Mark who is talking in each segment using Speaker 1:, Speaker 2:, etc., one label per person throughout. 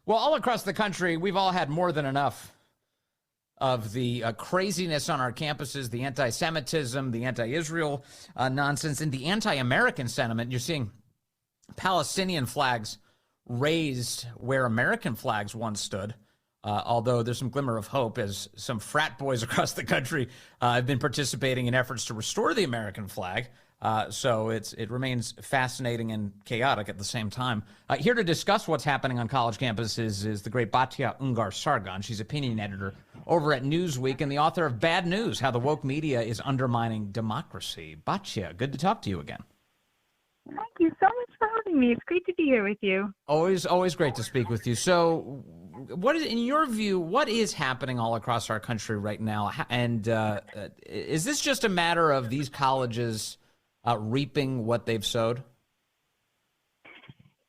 Speaker 1: Well, all across the country, we've all had more than enough of the craziness on our campuses, the anti-Semitism, the anti-Israel nonsense, and the anti-American sentiment. You're seeing Palestinian flags raised where American flags once stood. Although there's some glimmer of hope as some frat boys across the country have been participating in efforts to restore the American flag. So it remains fascinating and chaotic at the same time. Here to discuss what's happening on college campuses is the great Batya Ungar Sargon. She's opinion editor over at NewsWeek and the author of Bad News, How the Woke Media is Undermining Democracy. Batya, good to talk to you again.
Speaker 2: Thank you so much for having me. It's great to be here with you.
Speaker 1: Always great to speak with you. So what is, in your view, what is happening all across our country right now? And is this just a matter of these colleges reaping what they've sowed?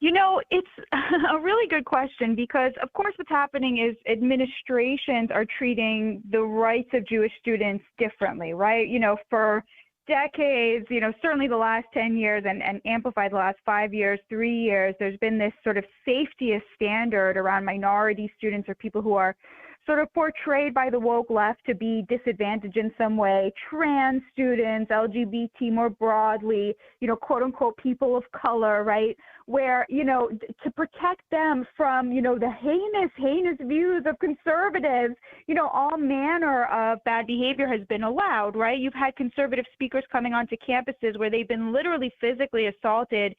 Speaker 2: You know, it's a really good question because, of course, what's happening is administrations are treating the rights of Jewish students differently, right? You know, for decades, you know, certainly the last 10 years and amplified the last 5 years, 3 years, there's been this sort of safety standard around minority students or people who are sort of portrayed by the woke left to be disadvantaged in some way, trans students, LGBT more broadly, you know, quote unquote, people of color, right? Where, you know, to protect them from, you know, the heinous views of conservatives, you know, all manner of bad behavior has been allowed, right? You've had conservative speakers coming onto campuses where they've been literally physically assaulted,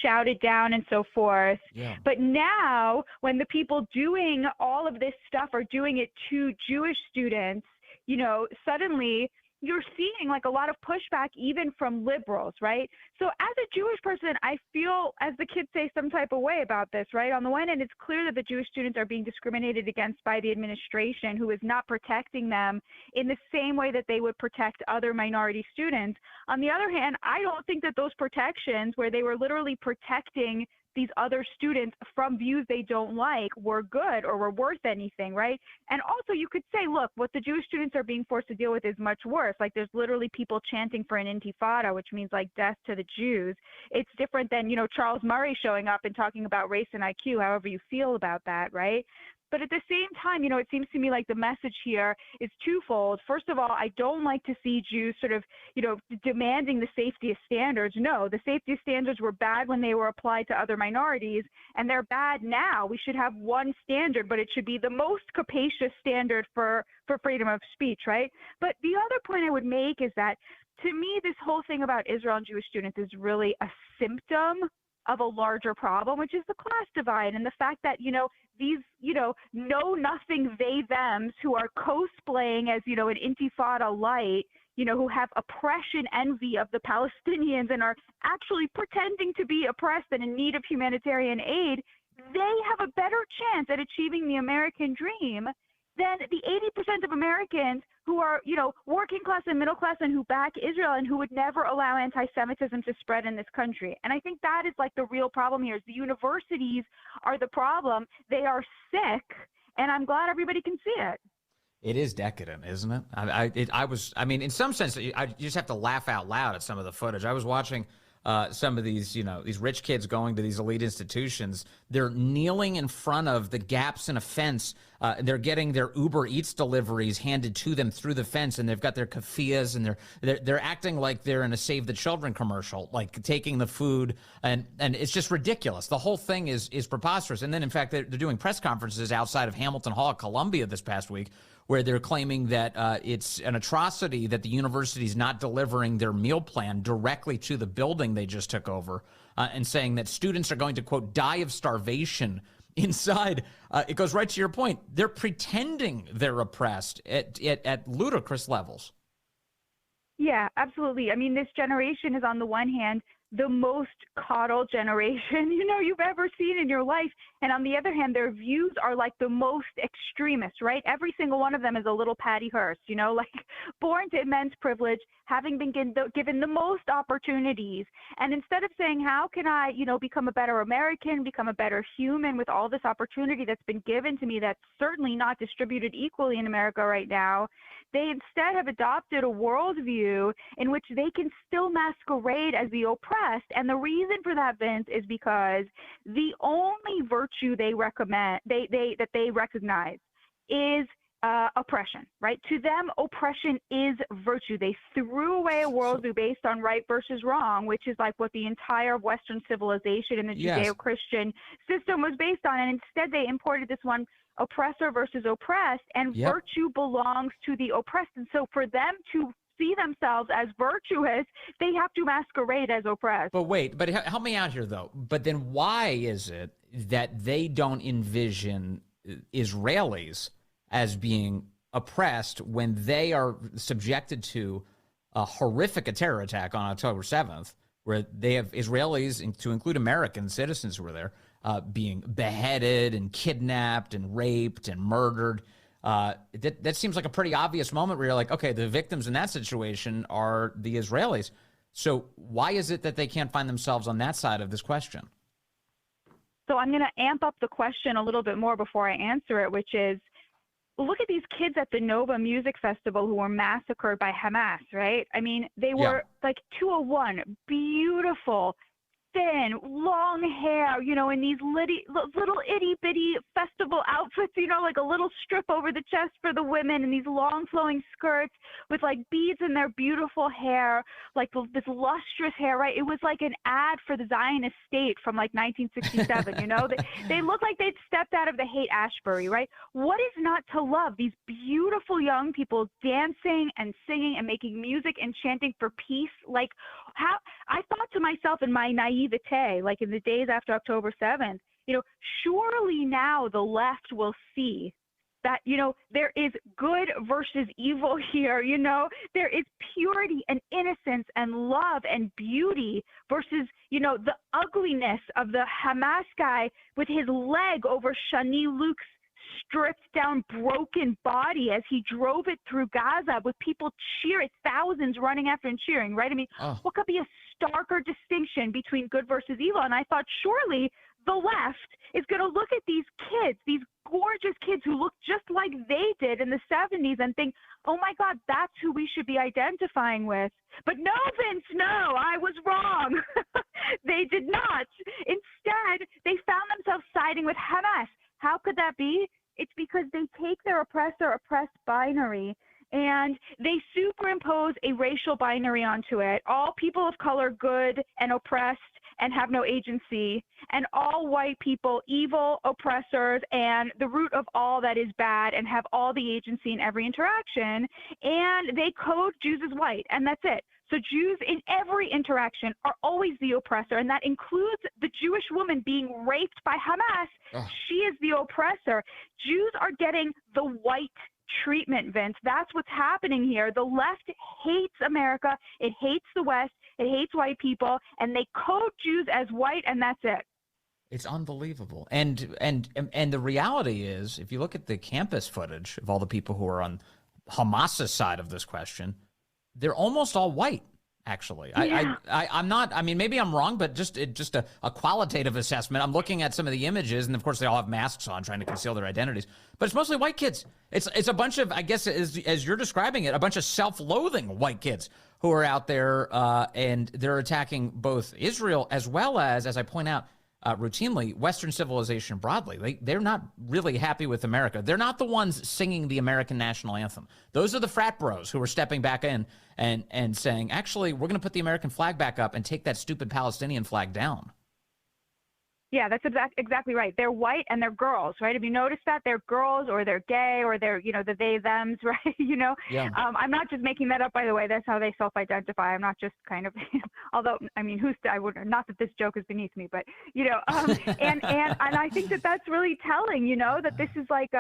Speaker 2: shouted down and so forth. Yeah. But now when the people doing all of this stuff are doing it to Jewish students, you know, suddenly you're seeing like a lot of pushback even from liberals, right? So as a Jewish person, I feel, as the kids say, some type of way about this, right? On the one hand, it's clear that the Jewish students are being discriminated against by the administration, who is not protecting them in the same way that they would protect other minority students. On the other hand, I don't think that those protections, where they were literally protecting these other students from views they don't like, were good or were worth anything, right? And also you could say, look, what the Jewish students are being forced to deal with is much worse. Like there's literally people chanting for an intifada, which means like death to the Jews. It's different than, you know, Charles Murray showing up and talking about race and IQ, however you feel about that, right? But at the same time, you know, it seems to me like the message here is twofold. First of all, I don't like to see Jews sort of, you know, demanding the safety standards. No, the safety standards were bad when they were applied to other minorities, and they're bad now. We should have one standard, but it should be the most capacious standard for freedom of speech, right? But the other point I would make is that, to me, this whole thing about Israel and Jewish students is really a symptom of a larger problem, which is the class divide and the fact that, you know, these, you know nothing they thems who are cosplaying as, you know, an intifada light, you know, who have oppression envy of the Palestinians and are actually pretending to be oppressed and in need of humanitarian aid, they have a better chance at achieving the American dream than the 80% of Americans who are, you know, working class and middle class and who back Israel and who would never allow anti-Semitism to spread in this country. And I think that is like the real problem here is the universities are the problem. They are sick, and I'm glad everybody can see it.
Speaker 1: It is decadent, isn't it? I mean, in some sense, you just have to laugh out loud at some of the footage. I was watching some of these, you know, these rich kids going to these elite institutions. They're kneeling in front of the gaps in a fence. They're getting their Uber Eats deliveries handed to them through the fence, and they've got their keffiyehs, and they're acting like they're in a Save the Children commercial, like taking the food, and it's just ridiculous. The whole thing is preposterous. And then, in fact, they're doing press conferences outside of Hamilton Hall at Columbia this past week, where they're claiming that it's an atrocity that the university's not delivering their meal plan directly to the building they just took over, and saying that students are going to, quote, die of starvation inside. It goes right to your point. They're pretending they're oppressed at ludicrous levels.
Speaker 2: Yeah, absolutely. I mean, this generation is, on the one hand, the most coddled generation, you know, you've ever seen in your life. And on the other hand, their views are like the most extremist, right? Every single one of them is a little Patty Hearst, you know, like born to immense privilege, having been given the most opportunities. And instead of saying, how can I, you know, become a better American, become a better human with all this opportunity that's been given to me that's certainly not distributed equally in America right now, They instead have adopted a worldview in which they can still masquerade as the oppressed. And the reason for that, Vince, is because the only virtue they recommend, that they recognize is oppression, right? To them, oppression is virtue. They threw away a worldview based on right versus wrong, which is like what the entire Western civilization and the Judeo-Christian system was based on. And instead, they imported this one, oppressor versus oppressed, and virtue belongs to the oppressed. And so for them to see themselves as virtuous, they have to masquerade as oppressed.
Speaker 1: But wait, but help me out here, though. But then why is it that they don't envision Israelis as being oppressed when they are subjected to a horrific terror attack on October 7th, where they have Israelis, to include American citizens who were there, being beheaded and kidnapped and raped and murdered? That seems like a pretty obvious moment where you're like, okay, the victims in that situation are the Israelis. So why is it that they can't find themselves on that side of this question?
Speaker 2: So I'm going to amp up the question a little bit more before I answer it, which is, look at these kids at the Nova Music Festival who were massacred by Hamas, right? I mean, they were like 201, beautiful, thin, long hair, you know, in these little itty-bitty festival outfits, you know, like a little strip over the chest for the women and these long flowing skirts with like beads in their beautiful hair, like this lustrous hair, right? It was like an ad for the Zionist state from like 1967, you know? They look like they'd stepped out of the Haight-Ashbury, right? What is not to love? These beautiful young people dancing and singing and making music and chanting for peace. Like, how I thought to myself in my naivete, like in the days after October 7th, you know, surely now the left will see that, you know, there is good versus evil here, you know, there is purity and innocence and love and beauty versus, you know, the ugliness of the Hamas guy with his leg over Shani Luke's stripped down, broken body as he drove it through Gaza with people cheering, thousands running after and cheering, right? I mean, what could be a starker distinction between good versus evil? And I thought, surely the left is going to look at these kids, these gorgeous kids who look just like they did in the 70s and think, oh my God, that's who we should be identifying with. But no, Vince, no, I was wrong. They did not. Instead, they found themselves siding with Hamas. How could that be? It's because they take their oppressor-oppressed binary and they superimpose a racial binary onto it. All people of color good and oppressed and have no agency, and all white people evil, oppressors, and the root of all that is bad and have all the agency in every interaction. And they code Jews as white, and that's it. So Jews in every interaction are always the oppressor, and that includes the Jewish woman being raped by Hamas. She is the oppressor. Jews are getting the white treatment, Vince. That's what's happening here. The left hates America. It hates the West. It hates white people, and they code Jews as white, and that's it.
Speaker 1: It's unbelievable. And the reality is, if you look at the campus footage of all the people who are on Hamas's side of this question, they're almost all white, actually.
Speaker 2: Yeah.
Speaker 1: I'm not, I mean, maybe I'm wrong, but just a qualitative assessment. I'm looking at some of the images, and of course they all have masks on trying to conceal their identities, but it's mostly white kids. It's a bunch of, I guess, as you're describing it, a bunch of self-loathing white kids who are out there, and they're attacking both Israel as well as I point out, routinely, Western civilization broadly. They're not really happy with America. They're not the ones singing the American national anthem. Those are the frat bros who are stepping back in and saying, actually, we're going to put the American flag back up and take that stupid Palestinian flag down.
Speaker 2: Yeah, that's exactly right. They're white and they're girls, right? Have you noticed that? They're girls or they're gay or they're, you know, the they, thems, right? You know,
Speaker 1: yeah.
Speaker 2: I'm not just making that up, by the way. That's how they self-identify. I'm not just kind of, although, I mean, I would, not that this joke is beneath me, but, you know, and I think that that's really telling, you know, that this is like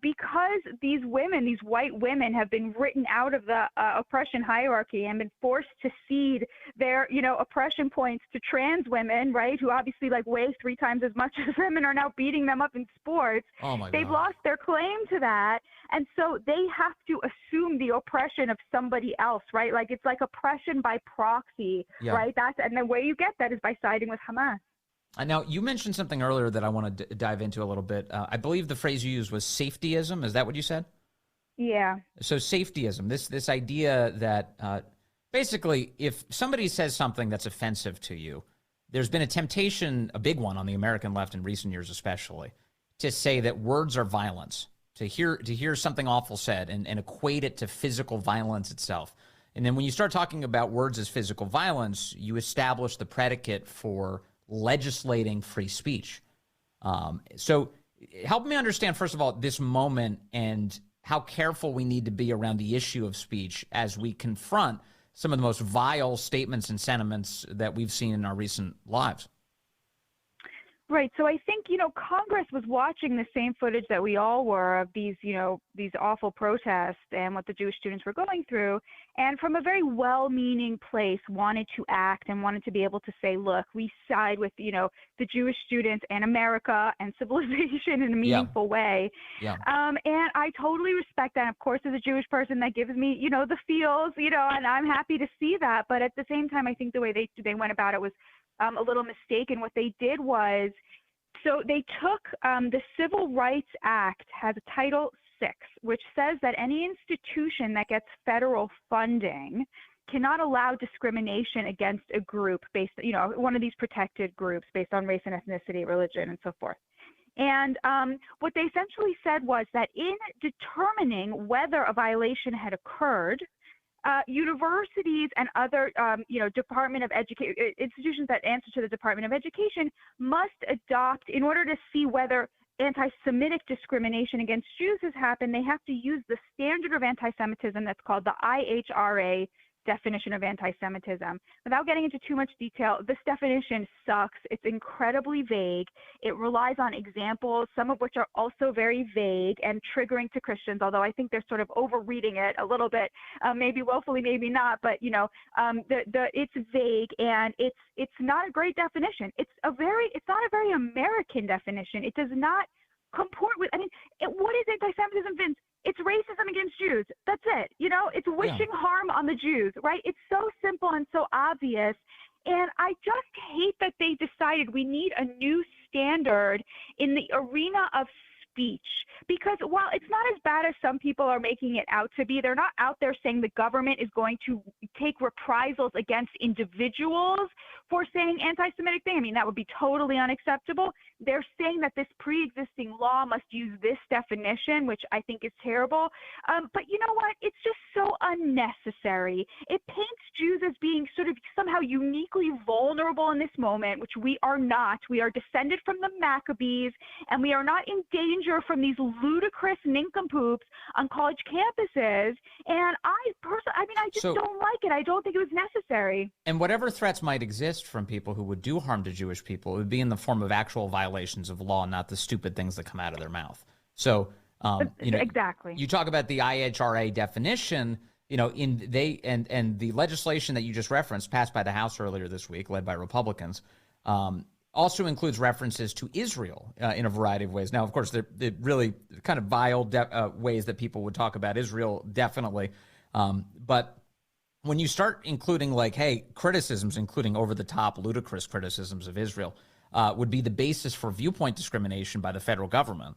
Speaker 2: because these women, these white women have been written out of the oppression hierarchy and been forced to cede their, you know, oppression points to trans women, right, who obviously like weigh 3 times as much as them and are now beating them up in sports.
Speaker 1: Oh my God.
Speaker 2: They've lost their claim to that. And so they have to assume the oppression of somebody else, right? Like it's like oppression by proxy, right? And the way you get that is by siding with Hamas.
Speaker 1: Now, you mentioned something earlier that I want to dive into a little bit. I believe the phrase you used was safetyism. Is that what you said?
Speaker 2: Yeah.
Speaker 1: So safetyism, this idea that basically if somebody says something that's offensive to you, there's been a temptation, a big one on the American left in recent years especially, to say that words are violence, to hear something awful said and equate it to physical violence itself. And then when you start talking about words as physical violence, you establish the predicate for legislating free speech. So help me understand, first of all, this moment and how careful we need to be around the issue of speech as we confront some of the most vile statements and sentiments that we've seen in our recent lives.
Speaker 2: Right. So I think, Congress was watching the same footage that we all were of these, these awful protests and what the Jewish students were going through. And from a very well-meaning place, wanted to act and wanted to be able to say, look, we side with, the Jewish students and America and civilization in a meaningful way. Yeah. And I totally respect that. Of course, as a Jewish person, that gives me, the feels, and I'm happy to see that. But at the same time, I think the way they went about it was a little mistaken. What they did was, so they took the Civil Rights Act has Title VI, which says that any institution that gets federal funding cannot allow discrimination against a group based, one of these protected groups based on race and ethnicity, religion, and so forth. And what they essentially said was that in determining whether a violation had occurred, universities and other, Department of Education institutions that answer to the Department of Education must adopt, in order to see whether anti-Semitic discrimination against Jews has happened, they have to use the standard of anti-Semitism that's called the IHRA definition of anti-Semitism. Without getting into too much detail, this definition sucks. It's incredibly vague. It relies on examples, some of which are also very vague and triggering to Christians, although I think they're sort of overreading it a little bit, maybe willfully, maybe not, but it's vague and it's not a great definition. It's not a very American definition. It does not comport with, what is anti-Semitism, Vince? It's racism against Jews. That's it. It's wishing harm on the Jews, right? It's so simple and so obvious. And I just hate that they decided we need a new standard in the arena of speech, because while it's not as bad as some people are making it out to be, they're not out there saying the government is going to take reprisals against individuals for saying anti-Semitic things. That would be totally unacceptable. They're saying that this pre-existing law must use this definition, which I think is terrible. But you know what? It's just so unnecessary. It paints Jews as being sort of somehow uniquely vulnerable in this moment, which we are not. We are descended from the Maccabees, and we are not in danger from these ludicrous nincompoops on college campuses. And I just don't like it. I don't think it was necessary. And
Speaker 1: whatever threats might exist from people who would do harm to Jewish people, it would be in the form of actual violations of law, not the stupid things that come out of their mouth. So,
Speaker 2: exactly.
Speaker 1: You talk about the IHRA definition, and the legislation that you just referenced, passed by the House earlier this week, led by Republicans, also includes references to Israel in a variety of ways. Now, of course, they're really kind of vile ways that people would talk about Israel, definitely. But when you start including criticisms, including over-the-top, ludicrous criticisms of Israel, would be the basis for viewpoint discrimination by the federal government.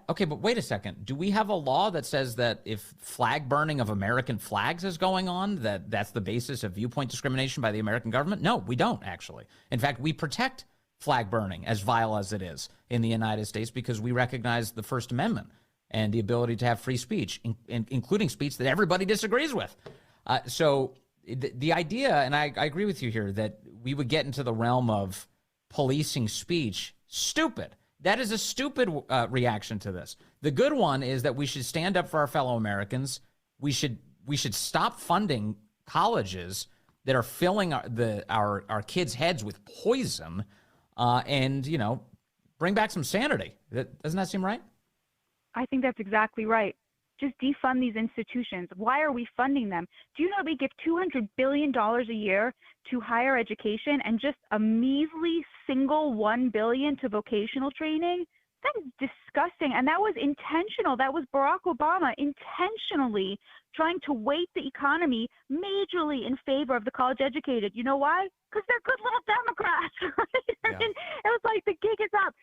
Speaker 1: Okay, but wait a second. Do we have a law that says that if flag burning of American flags is going on, that's the basis of viewpoint discrimination by the American government? No, we don't, actually. In fact, we protect flag burning, as vile as it is, in the United States because we recognize the First Amendment and the ability to have free speech, including speech that everybody disagrees with. So the idea, and I agree with you here, that we would get into the realm of policing speech, stupid. That is a stupid reaction to this. The good one is that we should stand up for our fellow Americans. We should stop funding colleges that are filling our kids' heads with poison, and bring back some sanity. Doesn't that seem right?
Speaker 2: I think that's exactly right. Just defund these institutions. Why are we funding them? Do you know we give $200 billion a year to higher education and just a measly single $1 billion to vocational training? That is disgusting. And that was intentional. That was Barack Obama intentionally trying to weight the economy majorly in favor of the college educated. You know why? Because they're good little Democrats, right?
Speaker 1: Yeah.
Speaker 2: I mean, it was like the gig is up.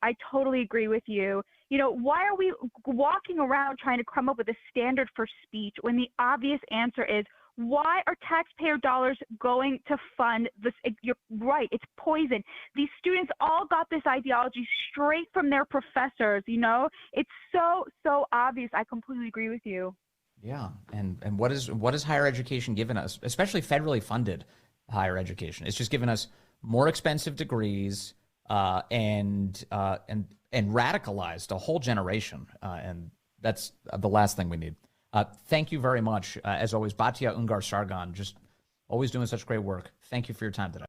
Speaker 2: I totally agree with you. You know, why are we walking around trying to come up with a standard for speech when the obvious answer is, why are taxpayer dollars going to fund this? You're right. It's poison. These students all got this ideology straight from their professors. You know, it's so obvious. I completely agree with you.
Speaker 1: Yeah, and what is higher education given us, especially federally funded higher education? It's just given us more expensive degrees and radicalized a whole generation, and that's the last thing we need. Thank you very much, as always, Batya Ungar Sargon, just always doing such great work. Thank you for your time today.